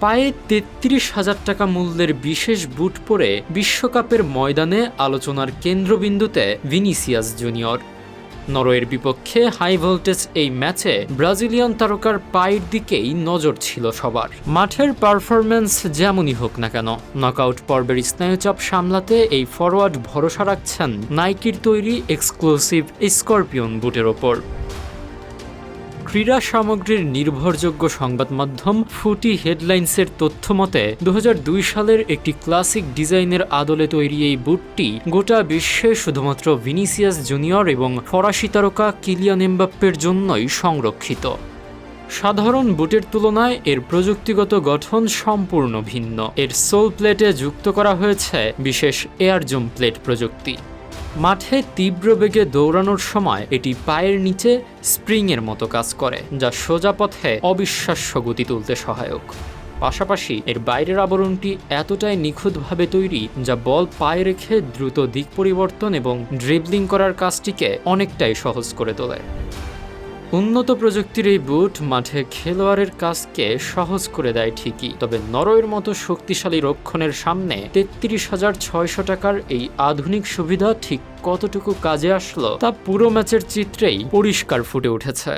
পায়ে ৩৩,০০০ টাকা মূল্যের বিশেষ বুট পরে বিশ্বকাপের ময়দানে আলোচনার কেন্দ্রবিন্দুতে ভিনিসিয়াস জুনিয়র। নরওয়ের বিপক্ষে হাই ভোল্টেজ এই ম্যাচে ব্রাজিলিয়ান তারকার পায়ের দিকেই নজর ছিল সবার। মাঠের পারফরম্যান্স যেমনই হোক না কেন, নকআউট পর্বের স্নায়ুচাপ সামলাতে এই ফরোয়ার্ড ভরসা রাখছেন নাইকির তৈরি এক্সক্লুসিভ স্করপিয়ন বুটের ওপর। ক্রীড়া সামগ্রীর নির্ভরযোগ্য সংবাদ মাধ্যম ফুটি হেডলাইন্সের তথ্য মতে ২০০২ সালের একটি ক্লাসিক ডিজাইনের আদলে তৈরি এই বুটটি গোটা বিশ্বে শুধুমাত্র ভিনিসিয়াস জুনিয়র এবং ফরাসি তারকা কিলিয়ান এমবাপ্পের জন্যই সংরক্ষিত। সাধারণ বুটের তুলনায় এর প্রযুক্তিগত গঠন সম্পূর্ণ ভিন্ন। এর সোল প্লেটে যুক্ত করা হয়েছে বিশেষ এয়ার জুম প্লেট প্রযুক্তি। মাঠে তীব্র বেগে দৌড়ানোর সময় এটি পায়ের নিচে স্প্রিংয়ের মতো কাজ করে, যা সোজা পথে অবিশ্বাস্য গতি তুলতে সহায়ক। পাশাপাশি এর বাইরের আবরণটি এতটাই নিখুঁতভাবে তৈরি যা বল পায়ে রেখে দ্রুত দিক পরিবর্তন এবং ড্রিবলিং করার কাজটিকে অনেকটাই সহজ করে তোলে। উন্নত প্রযুক্তির এই বুট মাঠে খেলোয়াড়ের কাজকে সহজ করে দেয় ঠিকই, তবে নরওয়ের মতো শক্তিশালী রক্ষণের সামনে ৩৩,৬০০ টাকার এই আধুনিক সুবিধা ঠিক কতটুকু কাজে আসলো তা পুরো ম্যাচের চিত্রেই পরিষ্কার ফুটে উঠেছে।